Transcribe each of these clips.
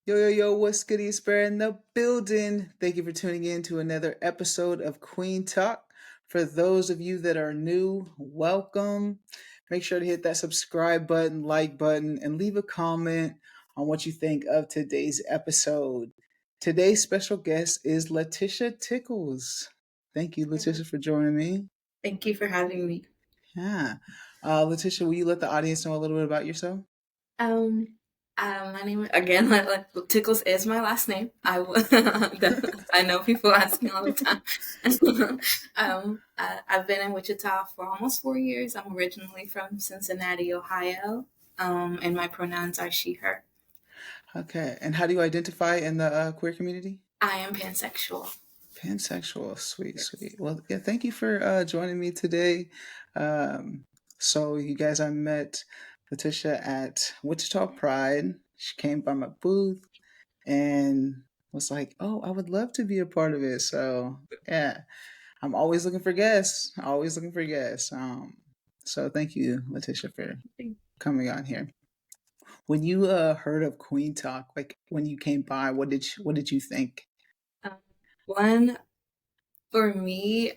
Yo, yo, yo, what's good? It's Bear in the building. Thank you for tuning in to another episode of Queen Talk. For those of you that are new, welcome. Make sure to hit that subscribe button, like button, and leave a comment on what you think of today's episode. Today's special guest is Latisha Tickels. Thank you, Latisha, for joining me. Thank you for having me. Yeah. Latisha, will you let the audience know a little bit about yourself? Um, my name again, like Tickles is my last name. I know people ask me all the time. I've been in Wichita for almost 4 years. I'm originally from Cincinnati, Ohio, and my pronouns are she/her. Okay. And how do you identify in the queer community? I am pansexual. Pansexual, sweet, Yes. sweet. Well, yeah, thank you for joining me today. Um, so, you guys, I met Latisha at Wichita Pride. She came by my booth and was like, "Oh, I would love to be a part of it." So, yeah, I'm always looking for guests. Always looking for guests. So thank you, Latisha, for coming on here. When you heard of Queen Talk, like when you came by, what did you think? Um, One for me,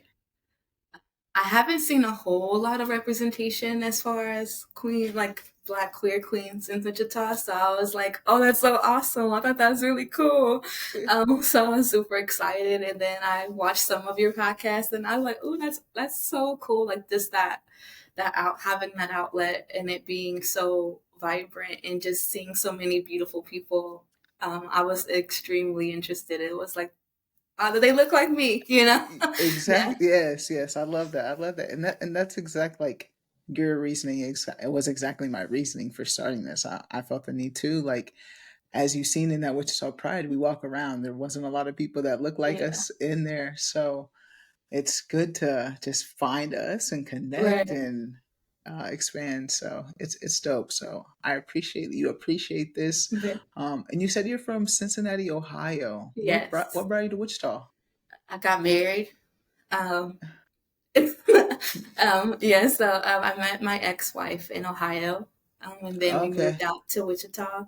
I haven't seen a whole lot of representation as far as like Black queer queens in Wichita. So I was like, oh, that's so awesome. I thought that was really cool. So I was super excited. And then I watched some of your podcasts and I was like, oh, that's so cool. Like just having that outlet and it being so vibrant and just seeing so many beautiful people. I was extremely interested. It was like, they look like me, you know? Yeah. Exactly. Yes, yes. I love that. I love that. And that's exact like your reasoning. It was exactly my reasoning for starting this. I felt the need to like, as you've seen in that Wichita Pride, we walk around. There wasn't a lot of people that look like Yeah. us in there, so it's good to just find us and connect Right. and expand. So it's dope. So I appreciate that you appreciate this. Yeah. And you said you're from Cincinnati, Ohio. What Yes. brought you to Wichita? I got married. Um, yeah, so I met my ex-wife in Ohio, and then we moved Okay. out to Wichita.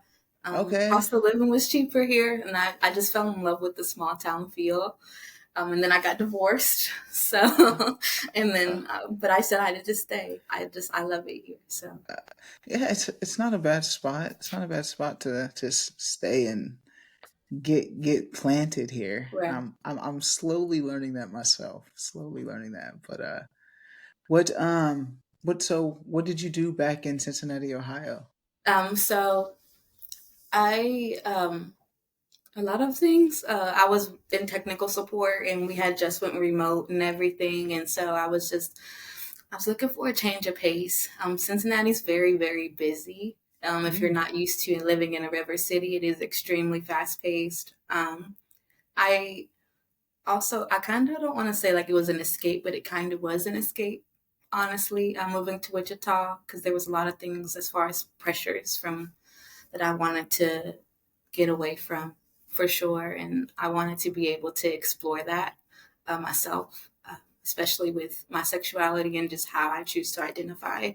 Okay. Cost of living was cheaper here, and I just fell in love with the small town feel. And then I got divorced, Uh, so and uh, then but I decided to stay. I love it here. So uh, yeah, it's not a bad spot. It's not a bad spot to just stay and get planted here. right. I'm slowly learning that myself. Slowly learning that. But what did you do back in Cincinnati, Ohio? So I a lot of things. I was in technical support, and we had just went remote and everything, and so I was looking for a change of pace. Cincinnati's very very busy. If you're Mm, not used to living in a river city, it is extremely fast paced. I I kind of don't want to say like it was an escape, but it kind of was an escape. Honestly, I'm moving to Wichita because there was a lot of things as far as pressures from that I wanted to get away from for sure. And I wanted to be able to explore that myself, especially with my sexuality and just how I choose to identify.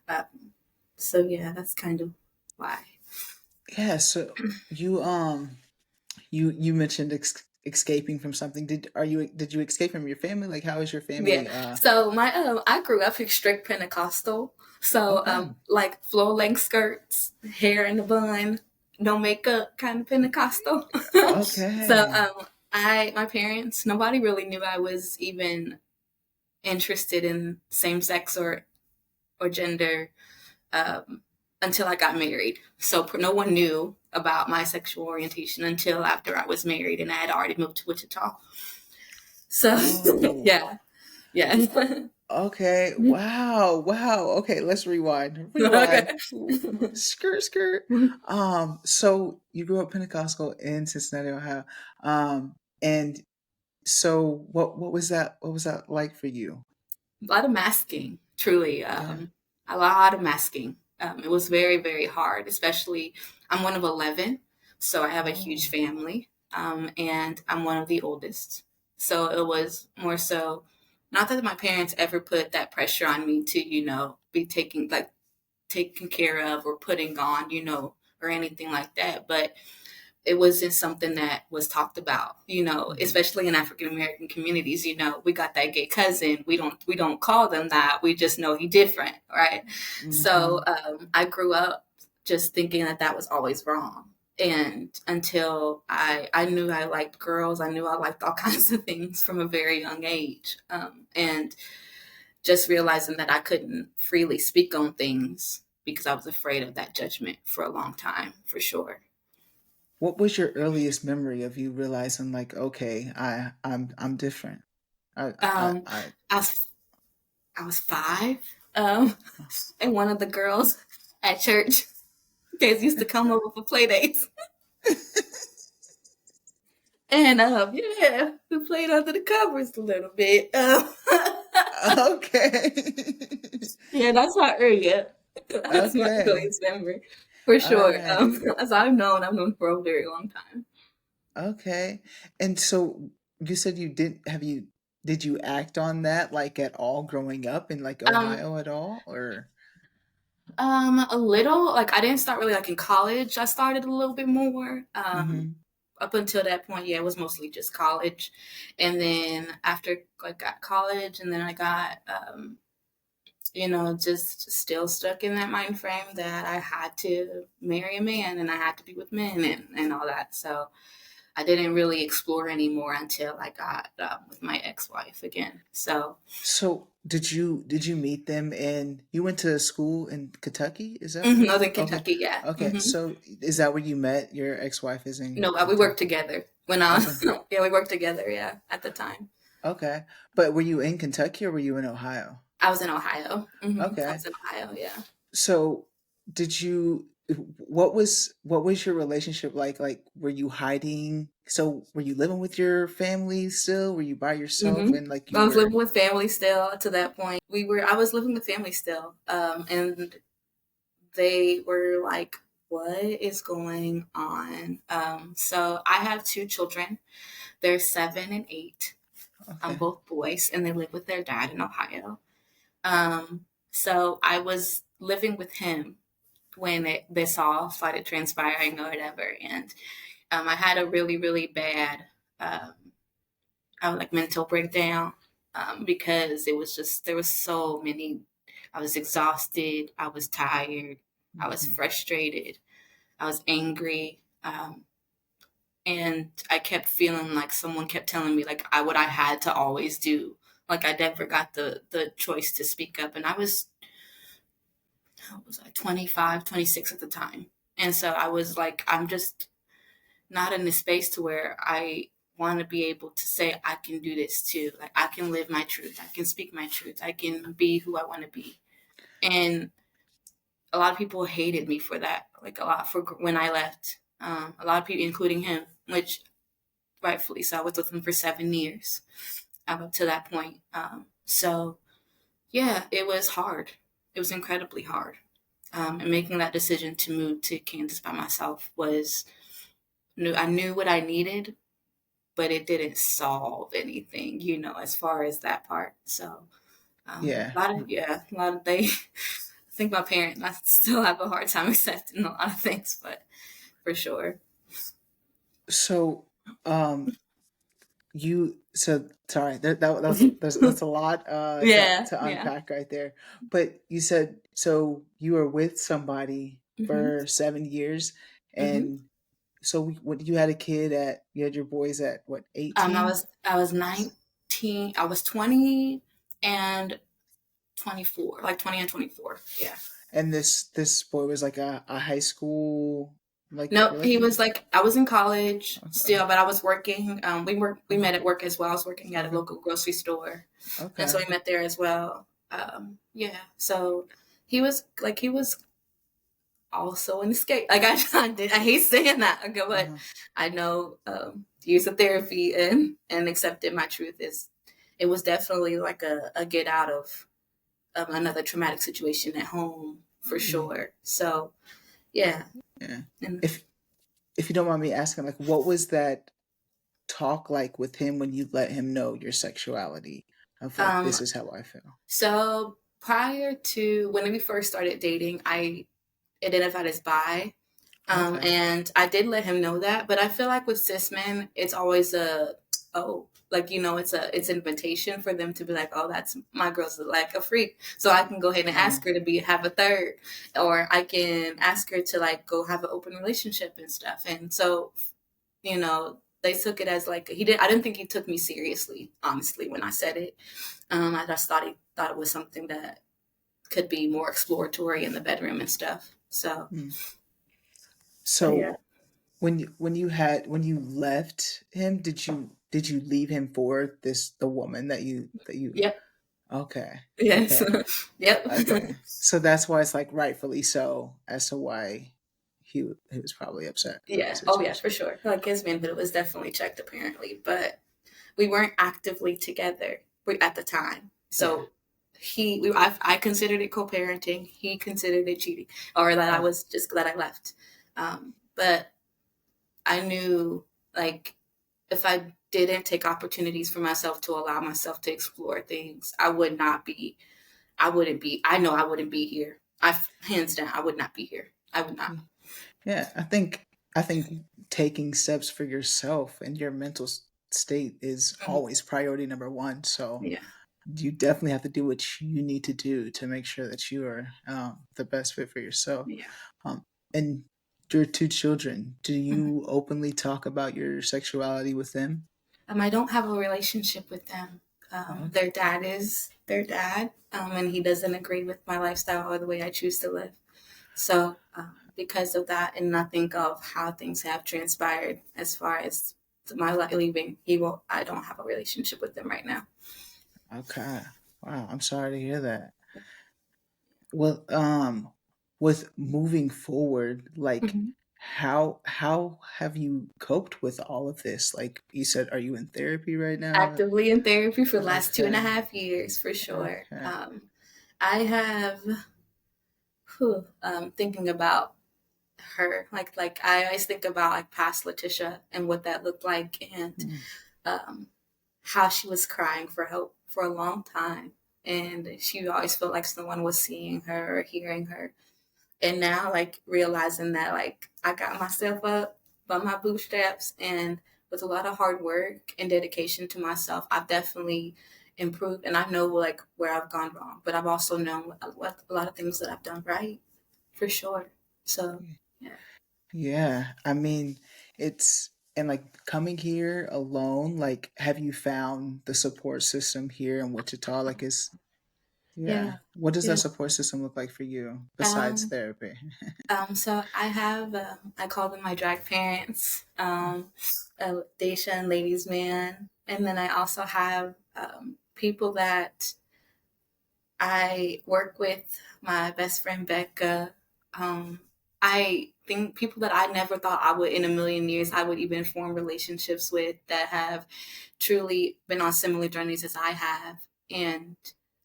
Uh, so, yeah, that's kind of why. yeah. So you mentioned escaping from something. Did you escape from your family? Like how is your Yeah. family? So, I grew up in strict Pentecostal. So, Okay. like floor length skirts, hair in a bun, no makeup kind of Pentecostal. So, Okay. my parents, nobody really knew I was even interested in same sex or gender um, until I got married. So no one knew about my sexual orientation until after I was married and I had already moved to Wichita. So Oh. yeah, yeah. Okay. Wow. Wow. Okay, let's rewind. Rewind. Okay. Skirt, skirt. So you grew up Pentecostal in Cincinnati, Ohio. And so what was that like for you? A lot of masking, truly. Yeah. A lot of masking. It was very, very hard, especially I'm one of 11, so I have a huge Oh. family, and I'm one of the oldest. So it was more so, not that my parents ever put that pressure on me to, be taken care of or putting on, or anything like that. But it wasn't something that was talked about, Mhm. especially in African American communities. We got that gay cousin. We don't call them that. We just know he different, right? So Mhm. I grew up just thinking that that was always wrong. And until I knew I liked girls, I knew I liked all kinds of things from a very young age. And just realizing that I couldn't freely speak on things because I was afraid of that judgment for a long time, for sure. What was your earliest memory of you realizing like, okay, I'm different. Um, I I was I was 5, and one of the girls at church, kids used to come over for play dates, and yeah, we played under the covers a little bit. Okay. Yeah, that's my earlier. That's my Okay. earliest memory, for All sure. right. As I've known for a very long time. Okay. And so you said you didn't have you did you act on that like at all growing up in like Um, Ohio at all or a little. Like I didn't start really like in college. I started a little bit more. Mhm. Up until that point, yeah, it was mostly just college, and then after I got college, and then I got just still stuck in that mind frame that I had to marry a man and I had to be with men and all that. So I didn't really explore anymore until I got with my ex-wife again. So So did you meet them and you went to school in Kentucky? Is that where? Northern Okay. Kentucky, yeah. Okay. So is that where you met? Your ex-wife is in No, we worked Kentucky. together when I Okay. was, yeah, we worked together, yeah, at the time. Okay. But were you in Kentucky or were you in Ohio? I was in Ohio. I Okay. was in Ohio, yeah. So did you what was your relationship like? Like were you hiding? So were you living with your family still? Were you by yourself hmm and like you I was were living with family still to that point. I was living with family still. And they were like, what is going on? So I have 2 children. They're 7 and 8. okay. Both boys, and they live with their dad in Ohio. So I was living with him when this all started transpiring or whatever. And I had a really, really bad um, like mental breakdown because it was just, there was so many. I was exhausted. I was tired. I was Mhm. frustrated. I was angry. And I kept feeling like someone kept telling me like what I had to always do. Like I never got the choice to speak up. And I was, how was I, 25, 26 at the time. And so I was like, I'm just not in the space to where I want to be able to say I can do this too. Like I can live my truth. I can speak my truth. I can be who I want to be. And a lot of people hated me for that. Like a lot for when I left. A lot of people, including him, which rightfully so. I was with him for 7 years up to that point. So yeah, it was hard. It was incredibly hard. And making that decision to move to Kansas by myself was new. I knew what I needed, but it didn't solve anything, as far as that part. So Yeah. a lot of they. I think my parents, I still have a hard time accepting a lot of things, but for sure. So um you so sorry that's a lot to Yeah, yeah. unpack right there. But you said so you were with somebody hmm for 7 years hmm and so what you had a kid at you had your boys at what 18 I was 19. I was 20 and 24, like 20 and 24. Yeah. and this boy was like a high school like No, he was relative like, I was in college okay still, but I was working. We uh-huh, met at work as well. I was working at a uh-huh, local grocery store, and so okay we met there as well. Yeah. So he was also an escape. Like I hate saying that, okay, but uh-huh, I know use of therapy and accepting my truth is, it was definitely like a get out of another traumatic situation at home for yeah, sure. So yeah, yeah. and If you don't mind me asking like what was that talk like with him when you let him know your sexuality of like um, this is how I feel. so prior to when we first started dating, I identified as bi, Okay. And I did let him know that, but I feel like with cis men, it's always oh, like, it's an invitation for them to be like, oh, that's my girl's like a freak, so I can go ahead and Uh, ask her to have a third, or I can ask her to like go have an open relationship and stuff. And so, they took it as like I didn't think he took me seriously, honestly, when I said it. I just thought it was something that could be more exploratory in the bedroom and stuff. So, hmm. yeah. So when you left him, did you leave him for the woman that you Yep. okay. Yes. Okay. Yep. Okay. So that's why it's like rightfully so as to why he was probably upset with the Yeah. Oh, yeah, situation. for sure. Like his manhood was definitely checked, apparently, but we weren't actively together at the time. Yeah. So I considered it co-parenting. He considered it cheating, or that I Oh. was just glad I left. But I knew, like, if I didn't take opportunities for myself to allow myself to explore things, I wouldn't be, I know I wouldn't be here. Hands down, I would not be here. I would not. Yeah, I think taking steps for yourself and your mental state is Mhm. always priority number one. So Yeah. you definitely have to do what you need to do to make sure that you are the best fit for yourself. Yeah. Um, and your two children, do Mhm. you openly talk about your sexuality with them? I don't have a relationship with them. Oh, okay. Their dad is their dad, and he doesn't agree with my lifestyle or the way I choose to live. So, because of that, and I think of how things have transpired as far as my leaving, I don't have a relationship with them right now. Okay. Wow, I'm sorry to hear that. Well, with moving forward, like Mhm. how have you coped with all of this? Like you said, are you in therapy right now? Actively in therapy for the last two and a Okay. half years, for sure. Okay. I have, thinking about her, like I always think about like past Latisha and what that looked like, and Mm, um, how she was crying for help for a long time, and she always felt like someone was seeing her or hearing her. And now, like, realizing that, like, I got myself up by my bootstraps, and with a lot of hard work and dedication to myself, I've definitely improved. And I know, like, where I've gone wrong, but I've also known a lot of things that I've done right, for sure. So, yeah. yeah, I mean, it's and like coming here alone, like have you found the support system here in Wichita? Like is yeah. Yeah. What does that Yeah. support system look like for you besides Um, therapy? so I have, I call them my drag parents, Daisha and Ladies Man. And then I also have people that I work with, my best friend Becca. Um, I think people that I never thought I would in a million years I would even form relationships with, that have truly been on similar journeys as I have, and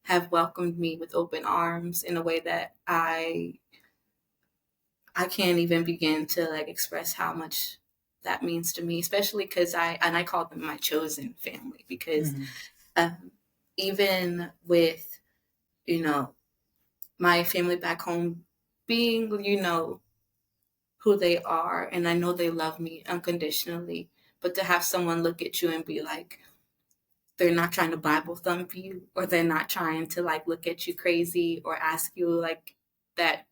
have welcomed me with open arms in a way that I can't even begin to like express how much that means to me, especially because I call them my chosen family, because Hmm. um, even with, you know, my family back home being, who they are, and I know they love me unconditionally, but to have someone look at you and be like, they're not trying to Bible thump you, or they're not trying to like look at you crazy or ask you like that,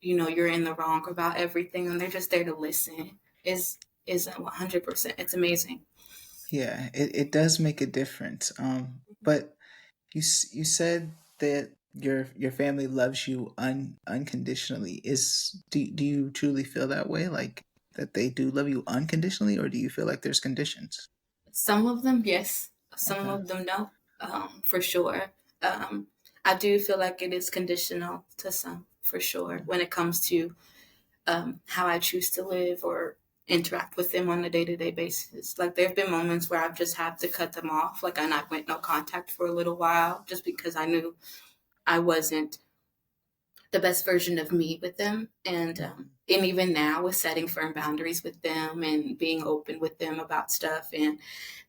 you're in the wrong about everything, and they're just there to listen, is 100%. It's amazing. Yeah, it does make a difference. But you said that your family loves you unconditionally. Do you truly feel that way? Like that they do love you unconditionally, or do you feel like there's conditions? Some of them, yes. Some Okay. of them, no. For sure. Um, I do feel like it is conditional to some, for sure, when it comes to how I choose to live or interact with them on a day to day basis. Like, there have been moments where I've just had to cut them off, like I not went no contact for a little while, just because I knew I wasn't the best version of me with them. And even now, with setting firm boundaries with them and being open with them about stuff, and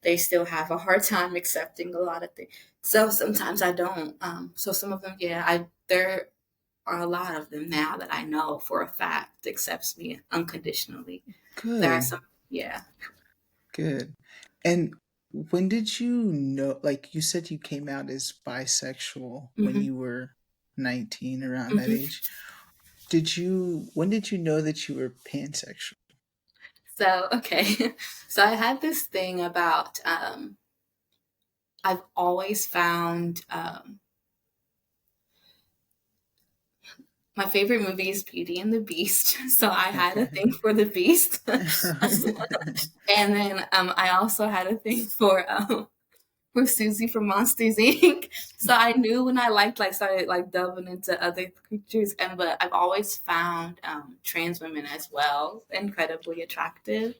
they still have a hard time accepting a lot of things. So sometimes I don't. So some of them, yeah, there are a lot of them now that I know for a fact accepts me unconditionally. There are Good. some, yeah. Good. And when did you know, like you said you came out as bisexual when hmm you were 19, around that hmm age? When did you know that you were pansexual? So, okay. So I had this thing about, I've always found, my favorite movie is Beauty and the Beast. So I had a Okay. thing for the Beast. And then I also had a thing for Susie from Monsters Inc. So I knew when I like started like delving into other creatures, and but I've always found trans women as well incredibly attractive,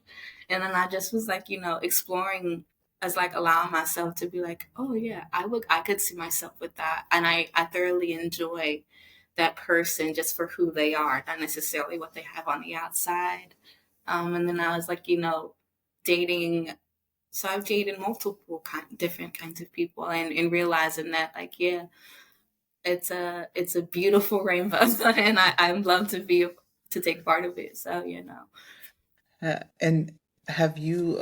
and then I just was like exploring as like allowing myself to be like, oh yeah, I could see myself with that, and I thoroughly enjoy that person just for who they are, not necessarily what they have on the outside. And then I was like, dating, so I've dated multiple different kinds of people, and realizing that like yeah, it's a beautiful rainbow, and I love to take part of it. So And have you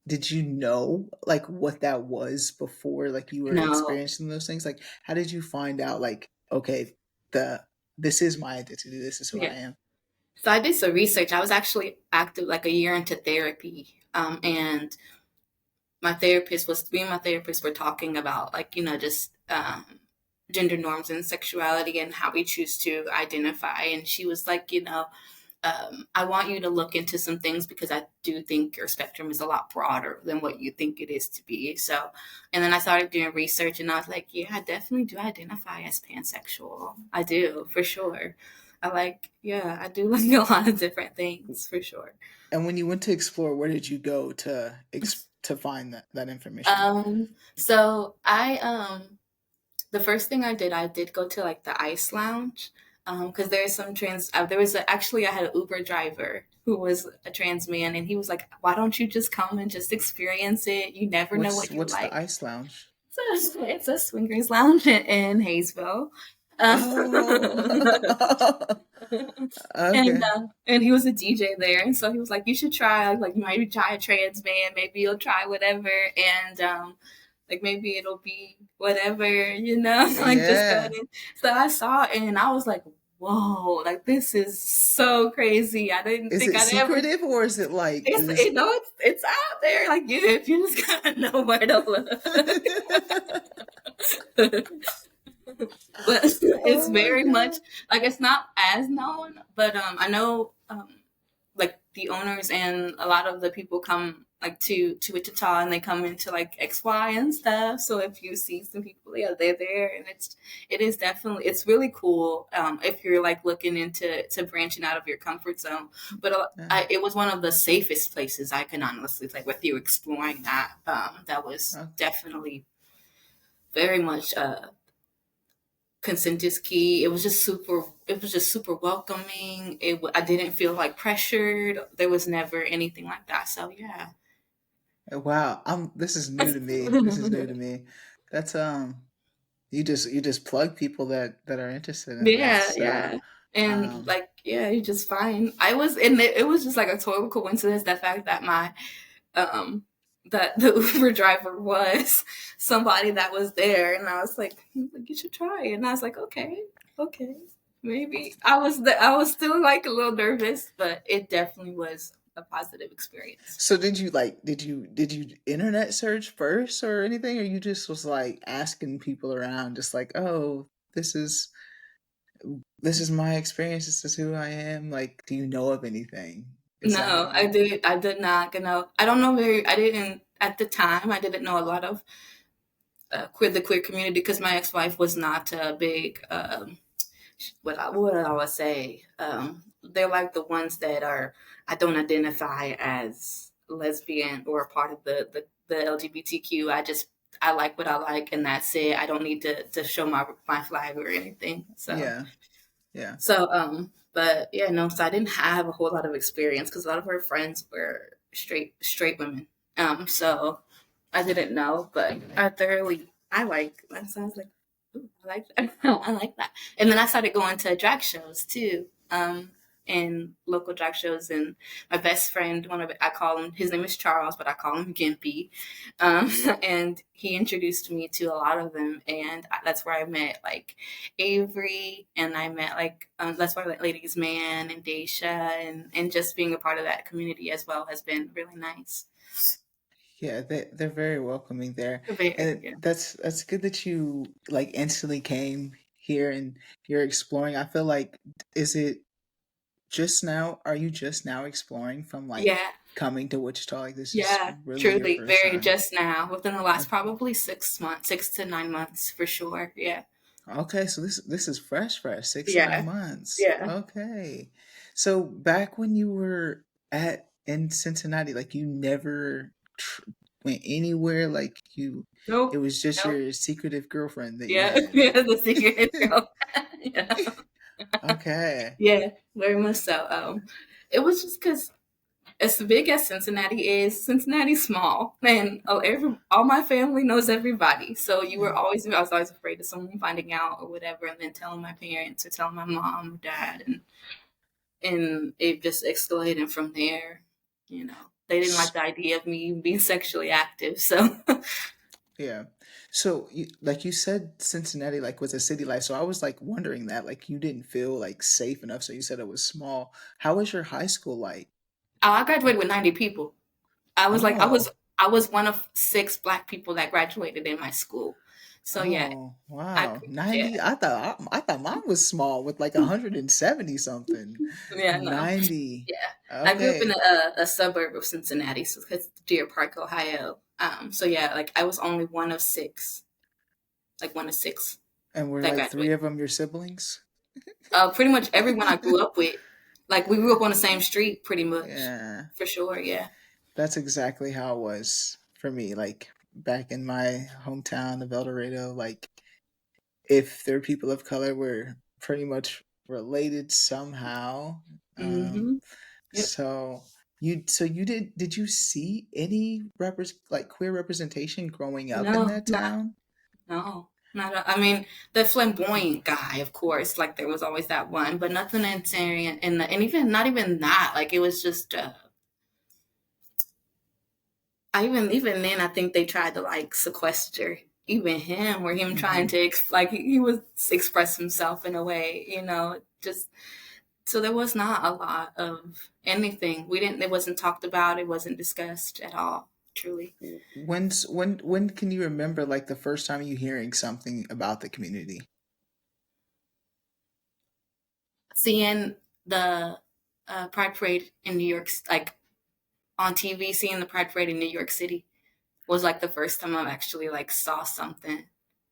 did you know like what that was before like you were no, experiencing those things? Like how did you find out like okay, the this is my identity, this is who I yeah. am? So I did some research. I was actually active like a year into therapy, and me and my therapist were talking about like just gender norms and sexuality and how we choose to identify, and she was like, I want you to look into some things because I do think your spectrum is a lot broader than what you think it is to be. So, and then I started doing research, and I was like, yeah, I definitely do identify as pansexual. I do for sure. Yeah, I do like a lot of different things for sure. And when you went to explore, where did you go to to find that information? So the first thing I did go to like the ice lounge, because there's some trans. Actually I had an Uber driver who was a trans man, and he was like, "Why don't you just come and just experience it? You never know what you What's the like." ice lounge? So it's a swingers lounge in Hayesville. Oh. and Okay. and he was a DJ there, and so he was like, "You should try like you might try a trans man, maybe you'll try whatever, and like maybe it'll be whatever, like just go Yeah. in." So I saw it, and I was like, "Whoa, like this is so crazy! I didn't Is think it I'd ever." secretive or is it like It's is it's out there, like if you just gotta know where to look. But it's Oh my very much god. like it's not as known, but I know like the owners and a lot of the people come like to Wichita, and they come into like XY and stuff. So if you see some people, yeah, they're there, and it is definitely it's really cool if you're like looking into to branching out of your comfort zone. But Yeah. it was one of the safest places I can honestly say with you exploring that. That was Oh, definitely very much consent is key. It was just super welcoming. I didn't feel like pressured. There was never anything like that. So yeah. wow. This is new to me. This is new to me. That's you just plug people that are interested in this. Yeah, So yeah. And um like, yeah, you just fine. I was in it was just like a total coincidence, the fact that my um that the Uber driver was somebody that was there, and I was like, you should try it. And I was like, okay, maybe. I was still like a little nervous, but it definitely was a positive experience. so did you like did you internet search first or anything, or you just was like asking people around just like, "Oh, this is my experience, this is who I am." Like, do you know of anything? Is that how No, you I did not, I don't know I didn't at the time. I didn't know a lot of the queer community because my ex-wife was not a big what I would say. They're like the ones that are I don't identify as lesbian or a part of the LGBTQ. I like what I like, and that's it. I don't need to show my flag or anything. Yeah. Yeah. But yeah, no. So I didn't have a whole lot of experience because a lot of her friends were straight women. So I didn't know, but I like. That sounds like. Ooh, I like that. I like that. And then I started going to drag shows too. And local drag shows. And my best friend, I call him, his name is Charles, but I call him Gimpy. And he introduced me to a lot of them. And that's where I met like Avery, and I met like, that's why like Ladies Man and Daisha, and just being a part of that community as well has been really nice. Yeah, they're very welcoming there, Very, and yeah. that's good that you like instantly came here and you're exploring. I feel like, is it just now? Are you just now exploring from like Yeah. coming to Wichita? Like this is Yeah, really your truly, first very time? just now, within the last probably 6 months, 6 to 9 months for sure. Yeah, Okay, so this is fresh, 6 to 9 yeah, months. yeah. Okay, so back when you were at in Cincinnati, like you never went anywhere. Like you, it Nope, was just nope. your secretive girlfriend that you Yeah, had. yeah. The secret girl. Yeah, Okay. yeah, very much so. It was just because as big as Cincinnati is, Cincinnati's small, and all my family knows everybody. So I was always afraid of someone finding out or whatever, and then telling my parents or telling my mom or dad, and it just escalated from there. You know, they didn't like S- the idea of me being sexually active, so Yeah. So like you said, Cincinnati like was a city life. So I was like wondering that like you didn't feel like safe enough. So you said it was small. How was your high school like? I graduated with 90 people. I was like, Oh. I was one of 6 Black people that graduated in my school. So yeah, Oh, I wow. yeah, 90. I thought mine was small with like 170 something. yeah, no, 90. yeah. I grew up in Okay. a suburb of Cincinnati, so it's Deer Park, Ohio. So yeah, like I was only one of 6, like one of 6 And were that like three graduated. of them your siblings? Pretty much everyone I grew up with, like we grew up on the same street, pretty much, Yeah. for sure. Yeah. That's exactly how it was for me. Like back in my hometown of El Dorado, like if there are people of color, we're pretty much related somehow. Um, Mm-hmm. Yep. so you did you see any like queer representation growing up in No, that not town? no, not. I mean, the flamboyant guy, of course. Like there was always that one, but nothing in and even not even that. Like it was just. I even then, I think they tried to like sequester even him, or him trying Hmm. to like he was express himself in a way, just so there was not a lot of anything. We didn't. It wasn't talked about. It wasn't discussed at all. Truly, When can you remember like the first time you hearing something about the community? seeing the Pride Parade in New York, like on TV, seeing the Pride Parade in New York City was like the first time I actually like saw something.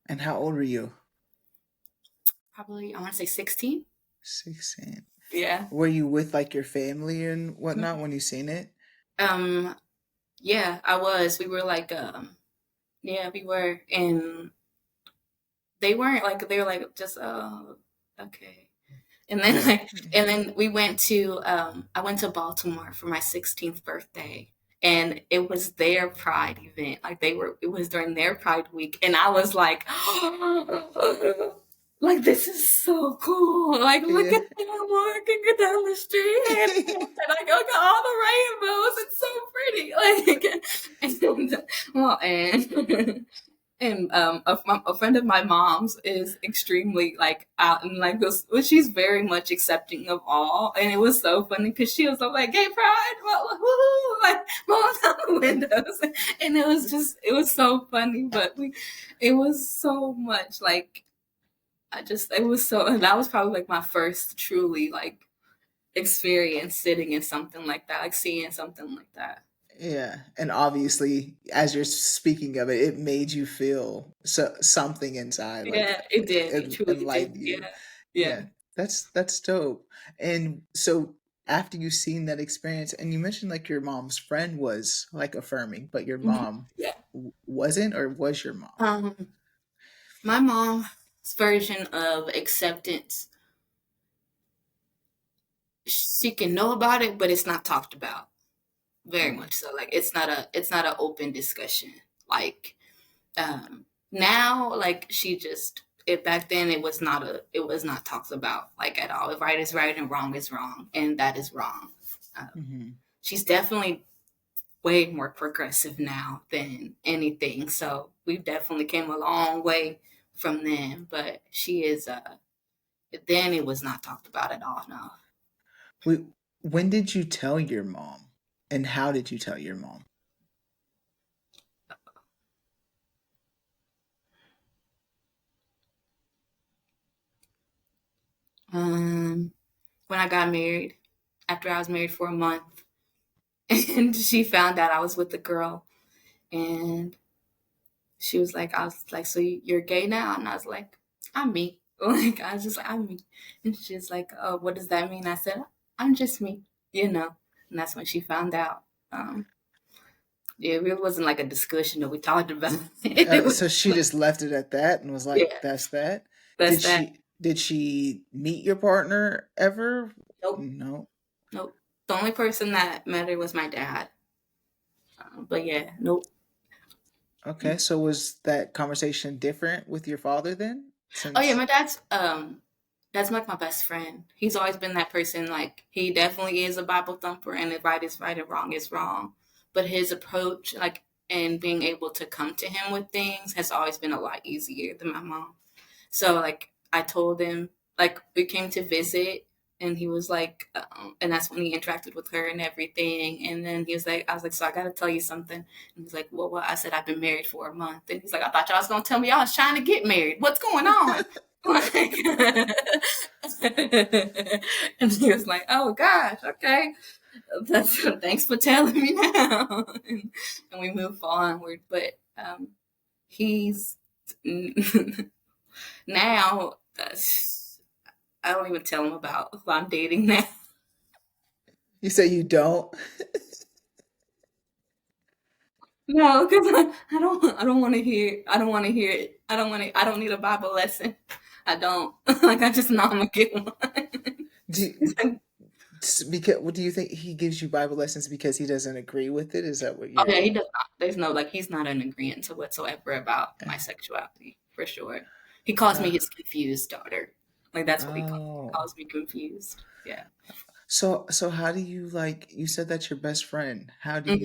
And how old were you? Probably I want to say 16. 16. Yeah. Were you with like your family and whatnot when you seen it? Um. Yeah, I was. We were like. Yeah, we were, and they weren't like they were like just okay. And then Yeah. like and then we went to I went to Baltimore for my 16th birthday, and it was their pride event. Like it was during their pride week, and I was like like this is so cool. Like look Yeah. at them walking down the street, and I look at all the rainbows. It's so pretty. Like and well and a friend of my mom's is extremely like out and like this, well, she's very much accepting of all, and it was so funny because she was like gay pride, well, woo, like rolling down the windows, and it was so funny, but it was so much like it was so, and that was probably like my first truly like experience sitting in something like that, like seeing something like that. Yeah. And obviously, as you're speaking of it, it made you feel something inside, like Yeah, it did. It it truly did. enlightened you. Yeah, yeah. Yeah. That's dope. And so after you seen that experience, and you mentioned like your mom's friend was like affirming, but your Mhm. mom Yeah. wasn't, or was your mom? Um, my mom's version of acceptance, she can know about it, but it's not talked about very Mm. much. So like it's not an open discussion. Like now, like she just it back then it was not talked about like at all. If right is right and wrong is wrong, and that is wrong. Hmm. She's definitely way more progressive now than anything. So we've definitely came a long way from then. But she is then it was not talked about at all. No. We, when did you tell your mom, and how did you tell your mom? Um, when I got married, after I was married for a month, and she found out I was with a girl, and she was like, I was like, so you're gay now? And I was like, I'm me. Like, I was just like, I'm me. And she's like, oh, what does that mean? I said, I'm just me, you know? And that's when she found out. Um, yeah, it really wasn't like a discussion that we talked about. It was So she just left it at that and was like, yeah, "That's that." that's Did that. she meet your partner ever? Nope, No. nope. The only person that met her was my dad. But yeah, nope. Okay, so was that conversation different with your father then? Oh yeah, Since my dad's like my best friend. He's always been that person. Like he definitely is a Bible thumper, and if right is right and wrong is wrong. But his approach, like and being able to come to him with things, has always been a lot easier than my mom. So like I told him, like we came to visit, and he was like, and that's when he interacted with her and everything. And then he was like, I was like, so I got to tell you something. And he's like, well, what? I said I've been married for a month. And he's like, I thought y'all was gonna tell me y'all was trying to get married. What's going on? Like, and he was like, "Oh gosh, okay, thanks for telling me now." And we move onward. But he's now. I don't even tell him about who I'm dating now. you say you don't. No, because I don't. I don't want to hear. I don't want to hear it. I don't want to. I don't need a Bible lesson. I don't. Like I just know I'm gonna get one. Do you, because what do you think he gives you Bible lessons because he doesn't agree with it? Is that what Oh yeah, you're? he does not. There's no like he's not in agreement to whatsoever about my sexuality for sure. He calls me Uh, his confused daughter. Like that's what he calls me. He oh, calls me confused. Yeah. so how do you like? You said that's your best friend. How Hmm.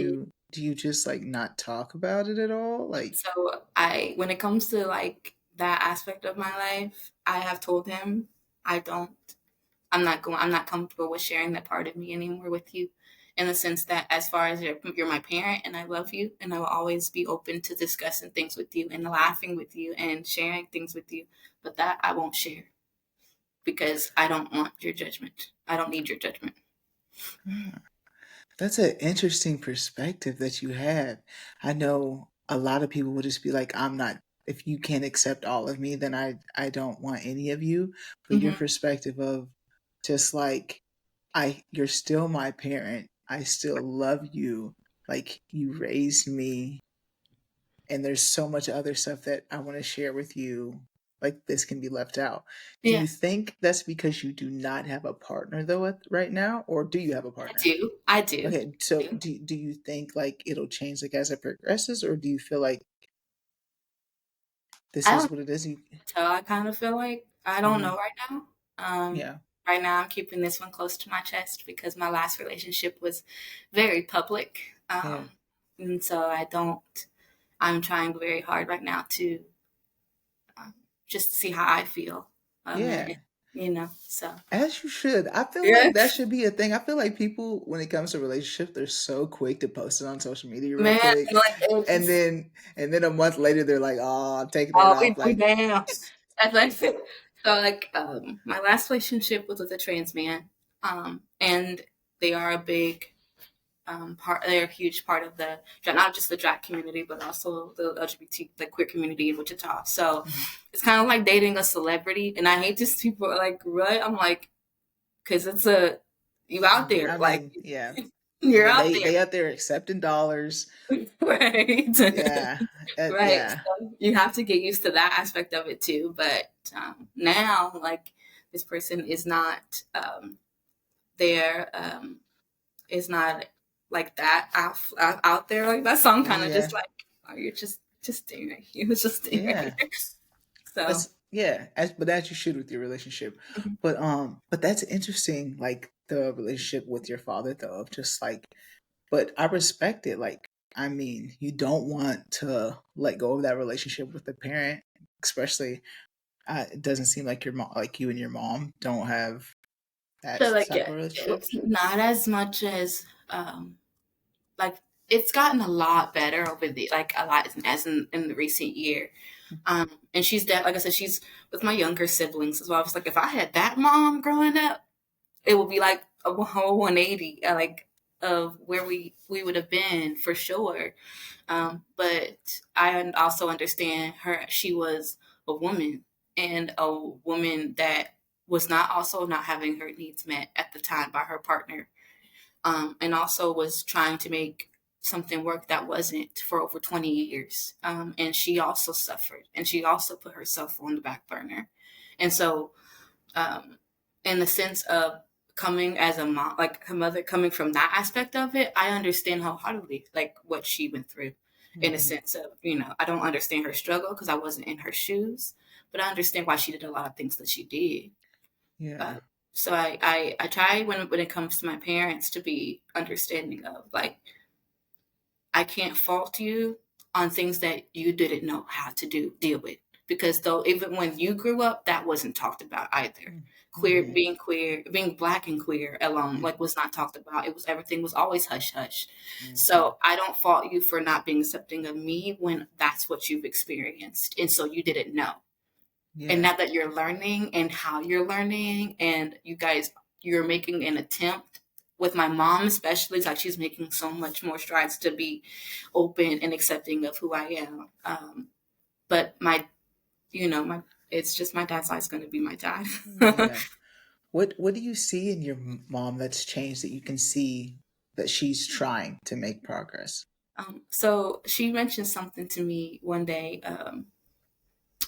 do you just like not talk about it at all? Like, So I, when it comes to like that aspect of my life, I have told him I don't. I'm not going. I'm not comfortable with sharing that part of me anymore with you, in the sense that as far as you're my parent and I love you, and I will always be open to discussing things with you and laughing with you and sharing things with you. But that I won't share because I don't want your judgment. I don't need your judgment. that's an interesting perspective that you have. I know a lot of people will just be like, I'm not, if you can't accept all of me, then I don't want any of you. But your Hmm. perspective of just like, you're still my parent. I still love you. Like you raised me, and there's so much other stuff that I want to share with you. Like this can be left out. Do Yeah, you think that's because you do not have a partner though right now, or do you have a I partner? do. I do. Okay, I so do. do you think like it'll change like as it progresses, or do you feel like this I is don't what it is? You, tell. I kind of feel like I don't hmm. know right now. Um, Yeah, right now, I'm keeping this one close to my chest because my last relationship was very public, yeah, and so I don't. I'm trying very hard right now to um, just see how I feel. And, yeah. you know, so As you should. I feel yeah, like that should be a thing. I feel like people, when it comes to relationships, they're so quick to post it on social media real man, quick, like and it's then a month later they're like, "Oh, I'm taking it oh, off." we Like, down. That's like so. Like my last relationship was with a trans man, and they are a big part. They're a huge part of the not just the drag community, but also the LGBT like queer community in Wichita. So mhm. it's kind of like dating a celebrity, and I hate this. People are like, "What?" I'm like, because it's a you out there, I like mean, yeah. I you're mean, out they there, out there accepting dollars. right? Yeah, Right. yeah, So you have to get used to that aspect of it too. But now, like this person is not there. Is not like that out there like that. So I'm kind of yeah, just like, oh, you're just staring. He was just staring. yeah. So Yeah, as you should with your relationship. Mhm. But that's interesting, like the relationship with your father though, of just like, but I respect it. Like, I mean, you don't want to let go of that relationship with the parent, especially it doesn't seem like your mom, like you and your mom don't have that So like type yeah, of relationship. not as much as like it's gotten a lot better over the like a lot as in the recent year. And she's like I said, she's with my younger siblings as well. I was like, if I had that mom growing up, it would be like a whole 180, like of where we would have been for sure. But I also understand her. She was a woman and a woman that was not also not having her needs met at the time by her partner, and also was trying to make something work that wasn't for over 20 years. And she also suffered and she also put herself on the back burner. And so, um, in the sense of coming as a mom, like her mother coming from that aspect of it, I understand wholeheartedly, like what she went through in a Hmm. sense of, you know, I don't understand her struggle because I wasn't in her shoes, but I understand why she did a lot of things that she did. Yeah. Uh, so I try when it comes to my parents to be understanding of like I can't fault you on things that you didn't know how to deal with because though even when you grew up that wasn't talked about either. Hmm. Queer, being black and queer alone like was not talked about. It was everything was always hush hush. Hmm. So I don't fault you for not being accepting of me when that's what you've experienced and so you didn't know. And Yeah. now that you're learning and how you're learning and you guys you're making an attempt with my mom especially like she's making so much more strides to be open and accepting of who I am, but my you know my it's just my dad's always going to be my dad. Yeah. What do you see in your mom that's changed that you can see that she's trying to make progress? So she mentioned something to me one day.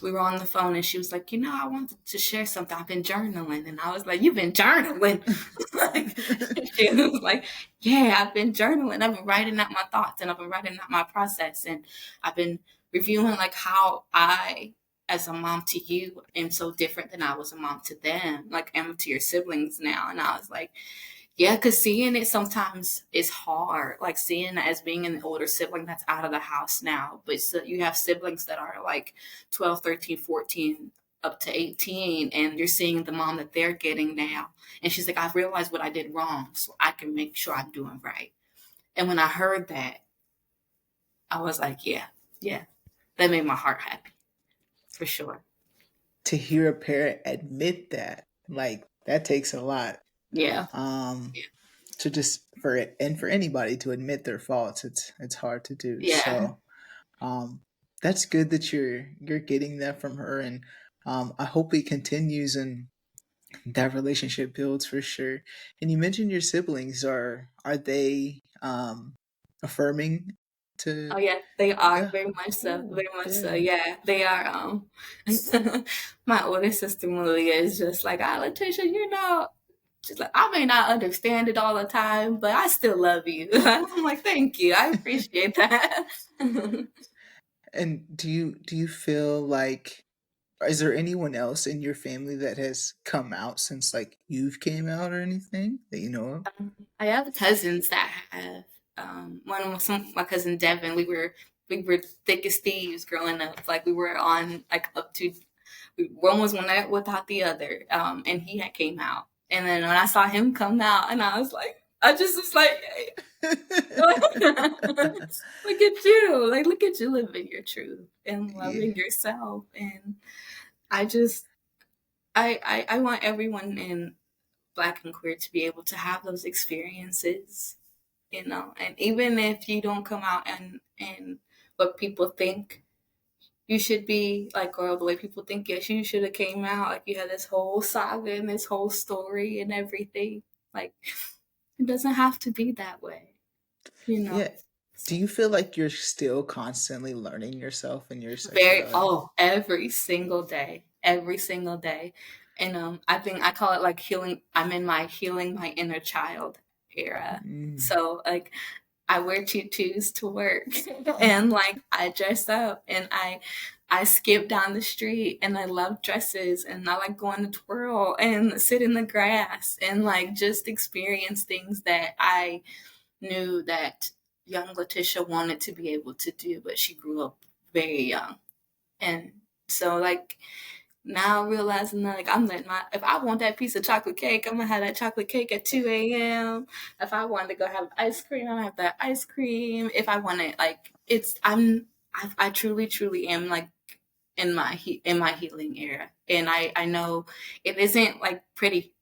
We were on the phone and she was like, you know, I wanted to share something. I've been journaling. And I was like, you've been journaling? Like, she was like, yeah, I've been journaling. I've been writing out my thoughts and I've been writing out my process. And I've been reviewing like how I, as a mom to you, am so different than I was a mom to them. Like, I'm to your siblings now. And I was like, yeah, because seeing it sometimes is hard. Like seeing it as being an older sibling that's out of the house now. But so you have siblings that are like 12, 13, 14, up to 18, and you're seeing the mom that they're getting now. And she's like, I've realized what I did wrong, so I can make sure I'm doing right. And when I heard that, I was like, yeah, yeah, that made my heart happy for sure. To hear a parent admit that, like that takes a lot. Yeah. Um, to just for it and for anybody to admit their faults, it's hard to do. Yeah. So um, that's good that you're getting that from her, and I hope it continues and that relationship builds for sure. And you mentioned your siblings are they affirming Oh to yeah, they are yeah, very much so, cool, very much so. yeah. Yeah, they are. My older sister Malia is just like, ah, Latisha, you know, she's like, I may not understand it all the time, but I still love you. I'm like, thank you, I appreciate that. And do you feel like, is there anyone else in your family that has come out since like you've came out or anything that you know of? I have cousins that have. One was my cousin Devin. We were thick as thieves growing up. Like we were on like up to one was one night without the other. And he had came out. And then when I saw him come out, and I was like, I just was like, hey, look at you, like look at you living your truth and Yeah. loving yourself. And I just, I want everyone in Black and queer to be able to have those experiences, you know. And even if you don't come out and what people think you should be like, or the way people think, yes, you should have came out. Like you had this whole saga and this whole story and everything. Like it doesn't have to be that way, you know. Yeah. Do So you feel like you're still constantly learning yourself and your very sexuality? every single day, and I think I call it like healing. I'm in my healing my inner child era. Mm. So like I wear tutus to work and like I dress up and I skip down the street and I love dresses and I like going to twirl and sit in the grass and like just experience things that I knew that young Latisha wanted to be able to do, but she grew up very young. And so like now realizing that like I'm letting my if I want that piece of chocolate cake, I'm gonna have that chocolate cake at 2 a.m. If I wanted to go have ice cream, I'm gonna have that ice cream. If I want it like I truly, truly am like in my healing era. And I know it isn't like pretty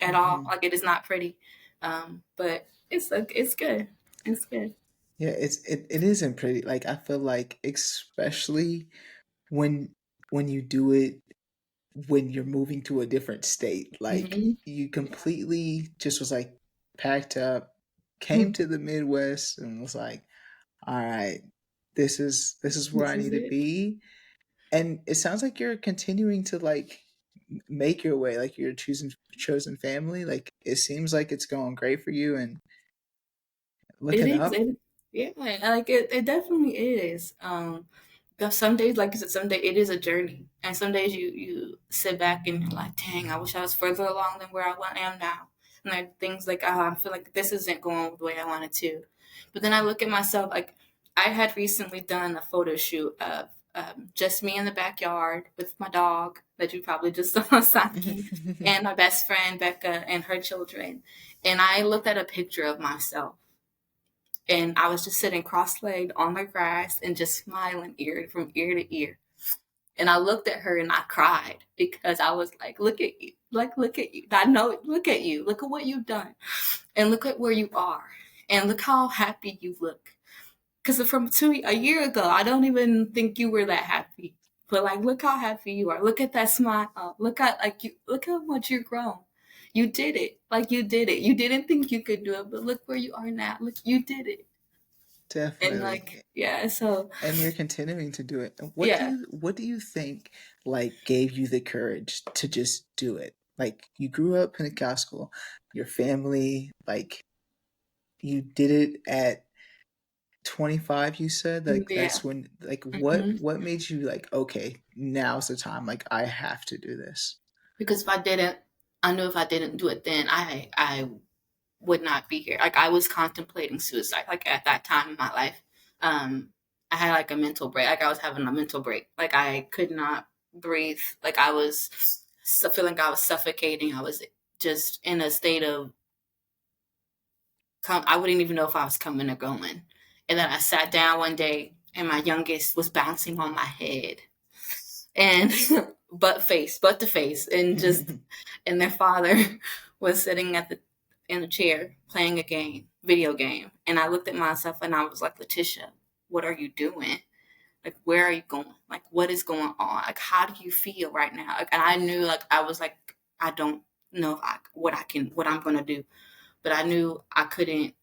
at all. Hmm. Like it is not pretty. But it's good. It's good. Yeah, it isn't pretty. Like I feel like especially when you do it when you're moving to a different state. Like Mm-hmm. you completely just was like packed up, came Hmm. to the Midwest and was like, all right, this is where This I is need to it. be. And it sounds like you're continuing to like make your way, like you're choosing chosen family. Like it seems like it's going great for you and It looking is. up. Yeah, like it definitely is. Because some days, like you said, some day it is a journey, and some days you sit back and you're like, dang, I wish I was further along than where I am now. And like things like, oh, I feel like this isn't going the way I wanted to. But then I look at myself like I had recently done a photo shoot of just me in the backyard with my dog that you probably just saw, Saki, and my best friend Becca and her children. And I looked at a picture of myself and I was just sitting cross-legged on the grass and just smiling from ear to ear. And I looked at her and I cried because I was like, "Look at you! Like, look at you! I know. Look at you! Look at what you've done, and look at where you are, and look how happy you look." Because from a year ago, I don't even think you were that happy. But like, look how happy you are. Look at that smile. Look at like you. Look how much you've grown. You did it. Like you did it. You didn't think you could do it, but look where you are now. Look, you did it. And like, Definitely. yeah, so And you're continuing to do it. yeah. What do you think like gave you the courage to just do it? Like you grew up Pentecostal, your family, like you did it at 25, you said? Like Yeah. that's when like Hmm. what made you like, okay, now's the time, like I have to do this. Because if I didn't, I knew if I didn't do it then, I would not be here. Like I was contemplating suicide. Like at that time in my life, um, I had like a mental break. Like I was having a mental break. Like I could not breathe. Like I was feeling like I was suffocating. I was just in a state of I wouldn't even know if I was coming or going. And then I sat down one day, and my youngest was bouncing on my head and butt to face, and just and their father was sitting in the chair playing a game, video game, and I looked at myself and I was like, Latisha, what are you doing? Like, where are you going? Like, what is going on? Like, how do you feel right now? Like, and I knew, like, I was like, I don't know if what I'm gonna do, but I knew I couldn't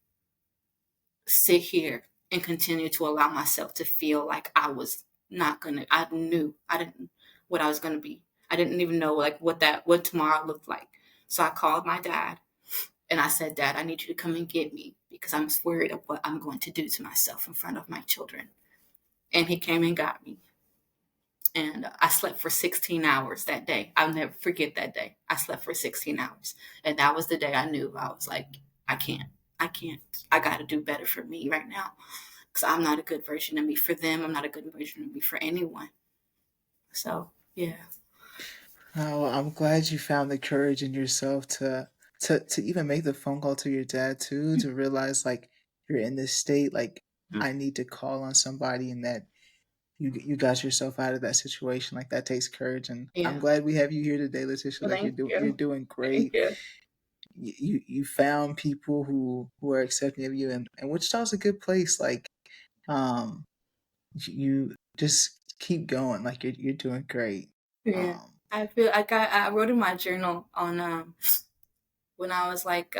sit here and continue to allow myself to feel like I was not gonna. I knew I didn't what I was gonna be. I didn't even know like what tomorrow looked like. So I called my dad and I said, Dad, I need you to come and get me because I'm worried of what I'm going to do to myself in front of my children. And he came and got me. And I slept for 16 hours that day. I'll never forget that day. I slept for 16 hours. And that was the day I knew I was like, I can't. I can't. I got to do better for me right now because I'm not a good version of me for them. I'm not a good version of me for anyone. So, yeah. Oh, I'm glad you found the courage in yourself to even make the phone call to your dad too, to realize like you're in this state, like I need to call on somebody and that you got yourself out of that situation. Like that takes courage and I'm Yeah. glad we have you here today, Letitia. Like Thank you're you. doing Thank great. you. You found people who are accepting of you and Wichita's a good place. Like um you just keep going. Like you're doing great. Yeah. Um I feel like I wrote in my journal on when I was like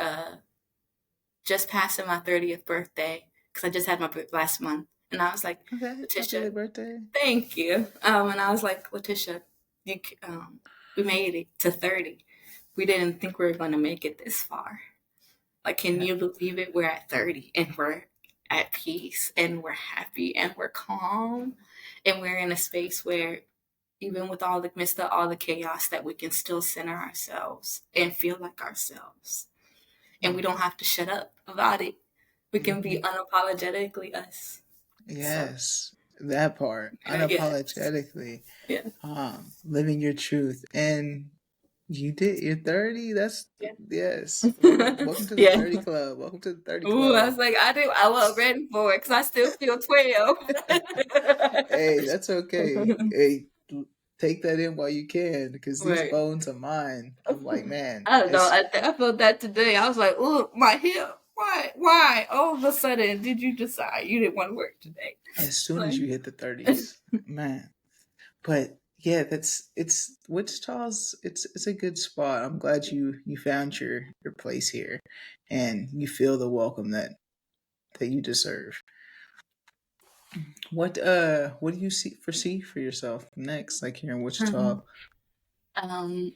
just passing my 30th birthday because I just had my last month. And I was like, okay, happy Latisha, early birthday. thank you. And I was like, Latisha, you, we made it to 30. We didn't think we were going to make it this far. Like, can Yeah. you believe it? We're at 30 and at peace and we're happy and we're calm and we're in a space where even with all the midst of all the chaos that we can still center ourselves and feel like ourselves and we Mm. don't have to shut up about it. We can be Hmm. unapologetically us. So Yes, that part, yes, unapologetically, yeah, living your truth. And you did. You're 30. That's yeah, yes. Welcome to the yeah. 30 club. Welcome to the 30 Ooh, I club. was like, I wasn't ready for it because I still feel 12. Hey, that's okay. Hey, take that in while you can, because these Right. bones are mine. I'm like, man, I don't know. I felt that today. I was like, oh, my hip. Why? Why? All of a sudden, did you decide you didn't want to work today? as soon Like, as you hit the 30s, man. But yeah, that's it's Wichita's. It's a good spot. I'm glad you found your place here, and you feel the welcome that you deserve. What do you foresee for yourself next, like here in Wichita? um, um,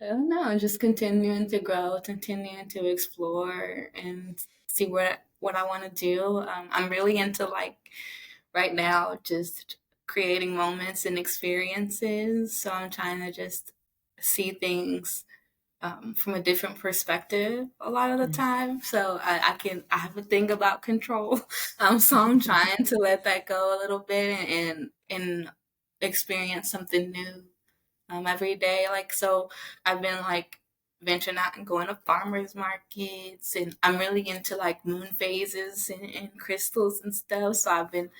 I don't know. Just continuing to grow, continuing to explore, and see what I want to do. I'm really into like right now just creating moments and experiences. So I'm trying to just see things from a different perspective a lot of the Mm. time. So I have a thing about control. So I'm trying to let that go a little bit and experience something new every day. Like, so I've been like venturing out and going to farmers markets, and I'm really into like moon phases and crystals and stuff. So I've been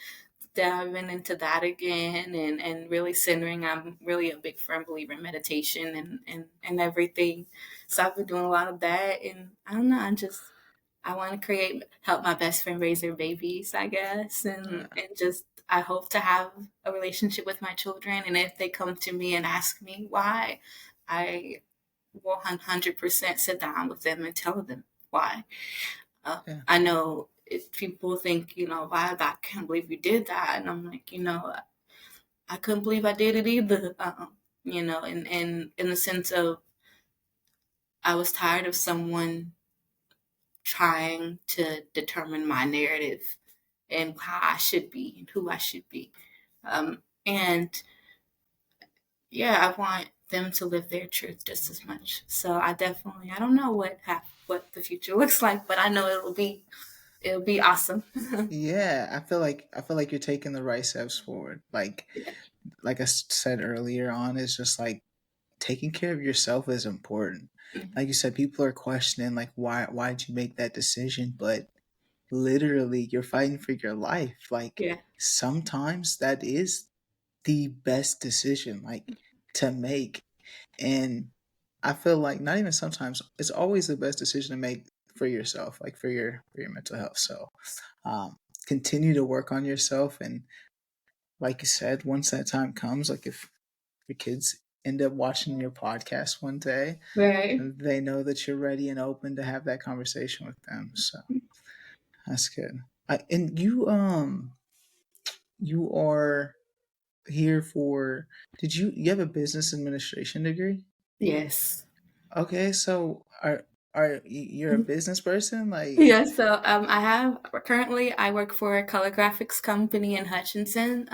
diving into that again and really centering. I'm really a big firm believer in meditation and everything. So I've been doing a lot of that, and I don't know, I want to help my best friend raise their babies, I guess, and just I hope to have a relationship with my children, and if they come to me and ask me why, I will 100% sit down with them and tell them why. Yeah, I know if people think, why I can't believe you did that, and I'm like, I couldn't believe I did it either. And in the sense of I was tired of someone trying to determine my narrative and how I should be and who I should be. And yeah, I want them to live their truth just as much. So I don't know what the future looks like, but I know it'll be awesome. yeah. I feel like you're taking the right steps forward. Yeah. Like I said earlier on, it's just like taking care of yourself is important. Mhm. Like you said, people are questioning like why'd you make that decision, but literally you're fighting for your life. Like Yeah. sometimes that is the best decision like to make. And I feel like not even sometimes, it's always the best decision to make for yourself, like for your mental health. So um continue to work on yourself, and like you said, once that time comes, like if your kids end up watching your podcast one day, Right. they know that you're ready and open to have that conversation with them. So that's good. And you are here for, you have a business administration degree? Yes. Okay, so you're a business person? Like, Yeah, so I work for a color graphics company in Hutchinson.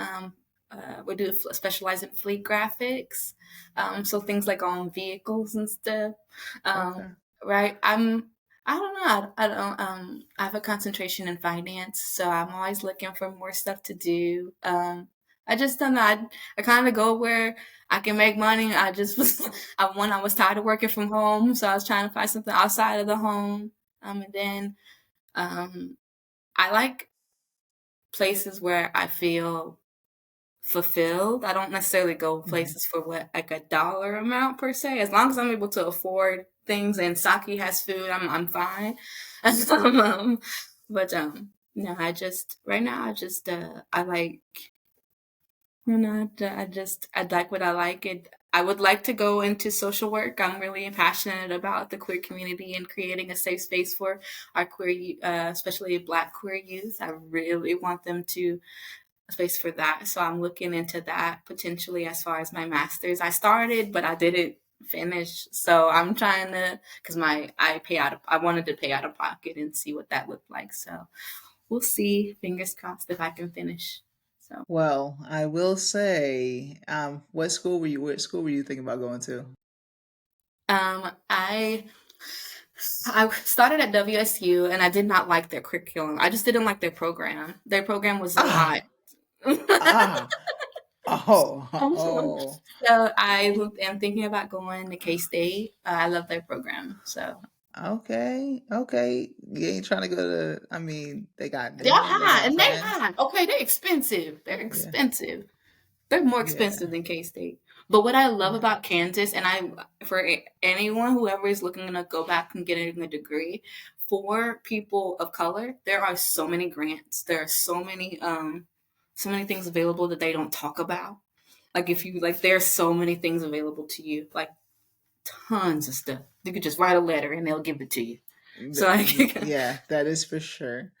We do specialize in fleet graphics, so things like on vehicles and stuff. Um, okay. right, I don't know, I don't I have a concentration in finance, so I'm always looking for more stuff to do. I just don't know. I kind of go where I can make money. I just was I was tired of working from home, so I was trying to find something outside of the home. And then um, I like places where I feel fulfilled. I don't necessarily go Mhm. places for what like a dollar amount per se. As long as I'm able to afford things and Saki has food, I'm fine. But no, I just right now I like I like what I like. I would like to go into social work. I'm really passionate about the queer community and creating a safe space for our especially Black queer youth. I really want them to a space for that. So I'm looking into that potentially as far as my master's. I started, but I didn't. finish. So I'm trying to, because I wanted to pay out of pocket and see what that looked like. So we'll see. Fingers crossed if I can finish. So Well, I will say, what school were you thinking about going to? I started at WSU and I did not like their curriculum. I just didn't like their program. Their program was a lot. Ah, ah, oh, So oh. am thinking about going to K State. I love their program. So Okay, okay. You ain't trying to go to, I mean, they got they're Newman, they high got and they Penn. high. Okay, they're expensive. They're Yeah, expensive. They're more expensive yeah, than K State. But what I love yeah. about Kansas, and for anyone whoever is looking to go back and getting a degree, for people of color, there are so many grants. There are so many things available that they don't talk about. Like if you like, there's so many things available to you. Like tons of stuff. You could just write a letter and they'll give it to you. So like, Yeah, that is for sure.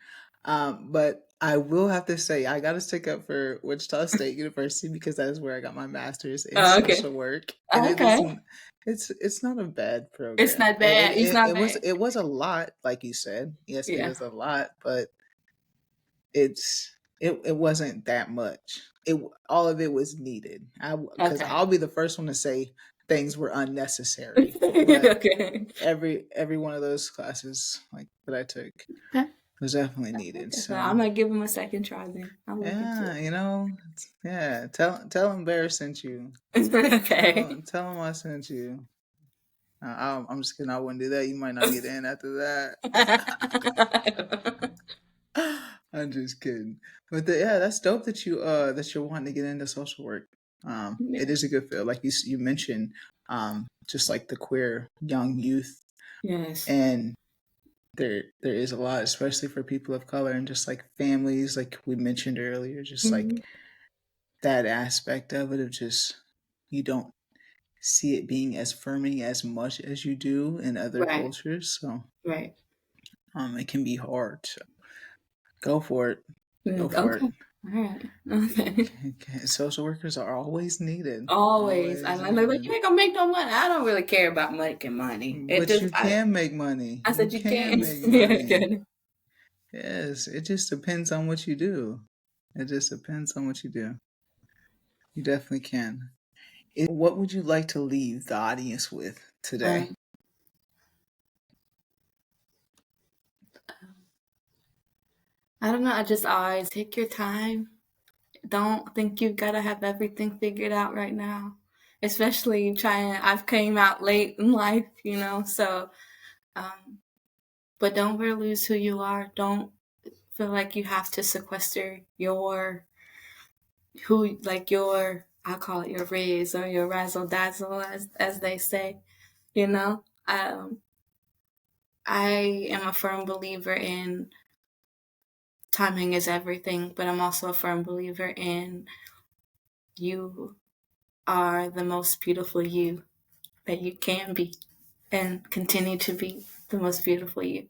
But I will have to say, I got to stick up for Wichita State University because that is where I got my master's in okay, social work, and okay, it's not a bad it's program. not bad. It's not bad. It was a lot, like you said. Yes, it Yeah. was a lot, but it wasn't that much. All of it was needed. Because Okay. I'll be the first one to say things were unnecessary, but Okay. every one of those classes like that I took Okay. was definitely needed. Okay. So So I'm gonna give him a second try then. I'll look into yeah, yeah. Tell him Bear sent you. it. Okay. Tell him I sent you. I'm just kidding. I wouldn't do that. You might not get in after that. I'm just kidding. But yeah, that's dope that that you're wanting to get into social work. It Yeah. is a good field, like you mentioned. Just like the queer young youth, Yes. and there is a lot, especially for people of color and just like families, like we mentioned earlier. Just like Mhm. that aspect of it, of just you don't see it being as affirming as much as you do in other Right. cultures. So Right. it can be hard. So go for it. Go Okay. for it. All right. Okay. Okay. Social workers are always needed. Always. Always I'm like, needed. you ain't gonna make no money. I don't really care about making money. It But just, you can make money. I You said you can can. make Yeah. money. Good. Yes, it just depends on what you do. It just depends on what you do. You definitely can. What would you like to leave the audience with today? Um, I don't know. I just always take your time. Don't think you've got to have everything figured out right now. Especially trying, I've came out late in life, so, um, but don't ever lose who you are. Don't feel like you have to sequester I call it your riz or your razzle dazzle, as they say, you know? I am a firm believer in timing is everything, but I'm also a firm believer in you are the most beautiful you that you can be and continue to be the most beautiful you.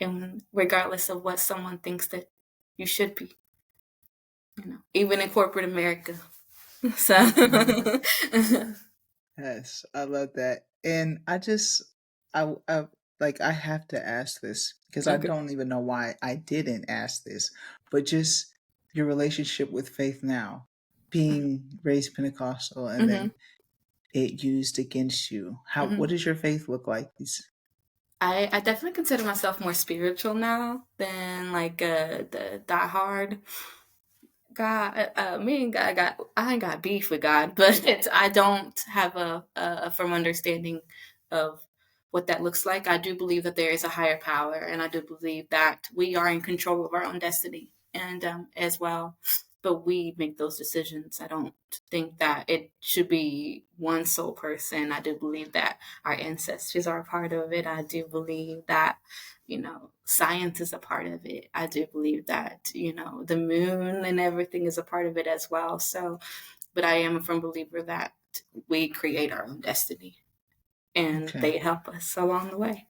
And regardless of what someone thinks that you should be, even in corporate America. So, Yes, I love that. And I like, I have to ask this because I okay. don't even know why I didn't ask this, but just your relationship with faith now, being raised Pentecostal and Hmm. then it used against you. What Hmm. does your faith look like? I definitely consider myself more spiritual now than like the diehard God. Me and God got I ain't got beef with God, but I don't have a firm understanding of what that looks like. I do believe that there is a higher power, and I do believe that we are in control of our own destiny, and as well. But we make those decisions. I don't think that it should be one sole person. I do believe that our ancestors are a part of it. I do believe that science is a part of it. I do believe that, the moon and everything is a part of it as well. So, but I am a firm believer that we create our own destiny and Okay. they help us along the way.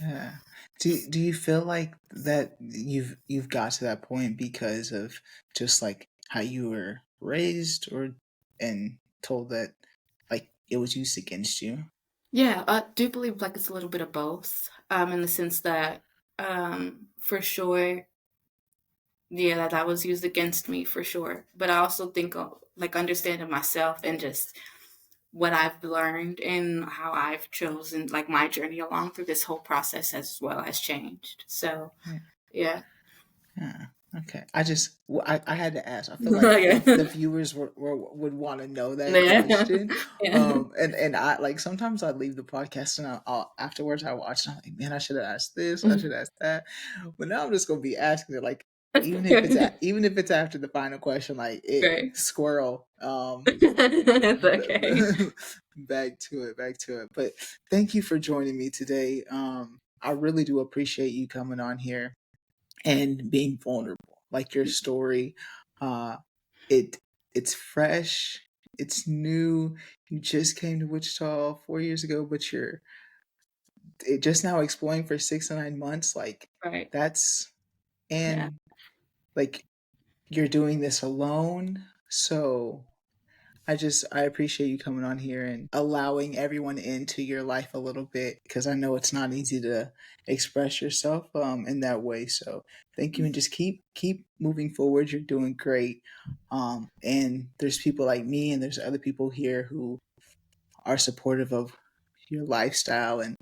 Yeah. Do you feel like that you've got to that point because of just like how you were raised, or and told that like it was used against you? Yeah, I do believe like it's a little bit of both, in the sense that, for sure, yeah, that was used against me for sure. But I also think like understanding myself and just what I've learned and how I've chosen like my journey along through this whole process as well has changed. So Yeah. yeah, Yeah. Okay. I had to ask. I feel like yeah, the viewers would want to know that yeah, question. yeah. And I like sometimes I leave the podcast and I'll afterwards I watch and I'm like, man, I should have asked this. I should have asked that. But now I'm just gonna be asking it like even if it's after the final question, like it Right. squirrel. It's okay. Back to it. But thank you for joining me today. I really do appreciate you coming on here and being vulnerable. Like your story, uh, it it's fresh, it's new. You just came to Wichita 4 years ago, but you're just now exploring for 6 to 9 months. Like Right. that's Yeah. and like you're doing this alone. So I appreciate you coming on here and allowing everyone into your life a little bit because I know it's not easy to express yourself in that way. So thank you and just keep moving forward. You're doing great. And there's people like me and there's other people here who are supportive of your lifestyle and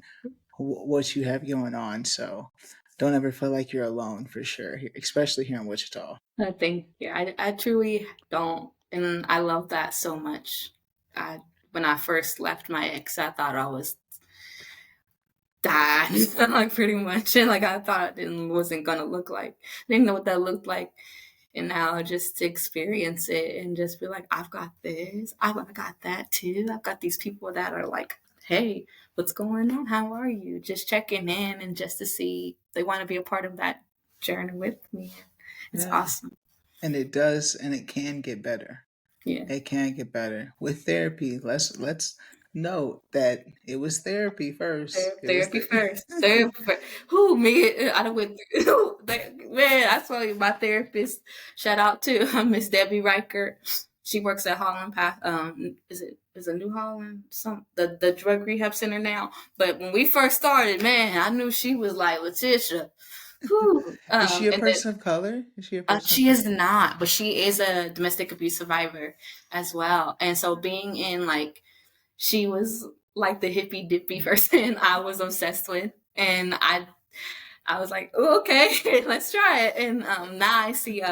what you have going on. So don't ever feel like you're alone for sure, especially here in Wichita. I think, yeah, I truly don't. And I love that so much. I, when I first left my ex, I thought I was died, like pretty much. And like I thought it wasn't gonna look like. Didn't know what that looked like. And now just to experience it and just be like, I've got this, I've got that too. I've got these people that are like, hey, what's going on? How are you? Just checking in and just to see they want to be a part of that journey with me. It's Yeah. awesome. And it does and it can get better. Yeah. It can get better with therapy. Let's note that it was therapy first. It was Therapy first. Therapy first. Who me? I done went through. Man, I saw you. My therapist. Shout out to Miss Debbie Riker. She works at Holland Path. Is it New Holland? The drug rehab center now. But when we first started, man, I knew she was like Latisha. Whew. Is she a And then person of color? Is she a person of she color? is not, but she is a domestic abuse survivor as well. And so being in like she was like the hippy dippy person I was obsessed with. And I was like, oh, okay, let's try it. And now I see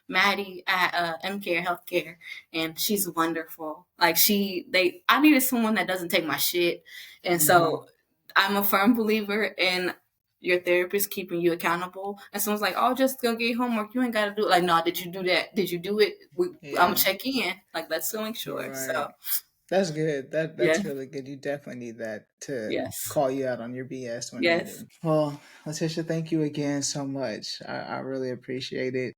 Maddie at MCare Healthcare, and she's wonderful. Like I needed someone that doesn't take my shit, and Hmm. so I'm a firm believer in your therapist keeping you accountable. And someone's like, oh, just go get your homework. You ain't got to do it. Like, no, did you do that? Did you do it? I'm Yeah, check in. Like, let's still make sure. So, right. That's good. yeah, That's really good. You definitely need that to yes, call you out on your BS when yes. needed. Well, Letitia, thank you again so much. I really appreciate it.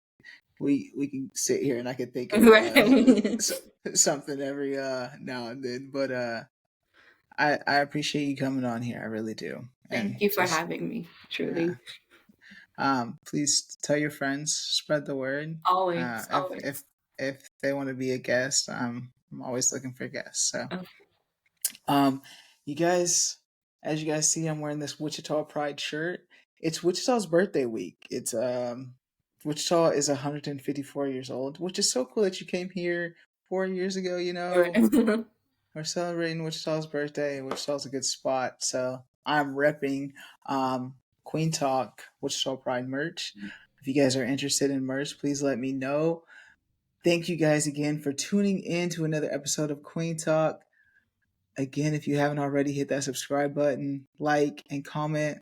We can sit here and I could think of Right. something every now and then, but I appreciate you coming on here. I really do. Thank And you for just having me, yeah. truly. Please tell your friends, spread the word. Always, If always. if they want to be a guest, I'm always looking for guests. So, Oh, um, you guys, as you guys see, I'm wearing this Wichita Pride shirt. It's Wichita's birthday week. It's Wichita is 154 years old, which is so cool that you came here 4 years ago. You all know, right. we're celebrating Wichita's birthday. Wichita's a good spot. So I'm repping Queen Talk Wichita Pride merch. If you guys are interested in merch, please let me know. Thank you guys again for tuning in to another episode of Queen Talk. Again, if you haven't already, hit that subscribe button, like, and comment.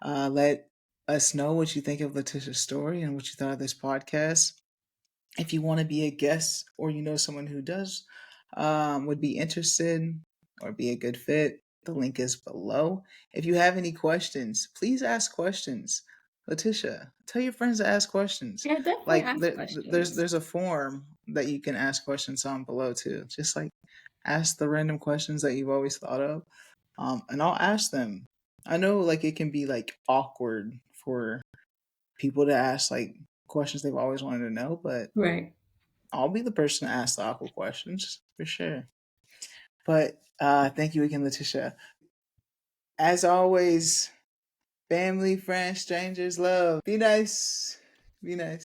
Let us know what you think of Latisha's story and what you thought of this podcast. If you want to be a guest or you know someone who does would be interested or be a good fit, the link is below. If you have any questions, please ask questions. Letitia, tell your friends to ask questions. Yeah, definitely Like ask questions. there's a form that you can ask questions on below too. Just like ask the random questions that you've always thought of, and I'll ask them. I know like it can be like awkward for people to ask like questions they've always wanted to know, but Right. I'll be the person to ask the awkward questions for sure. But thank you again, Latisha. As always, family, friends, strangers, love. Be nice. Be nice.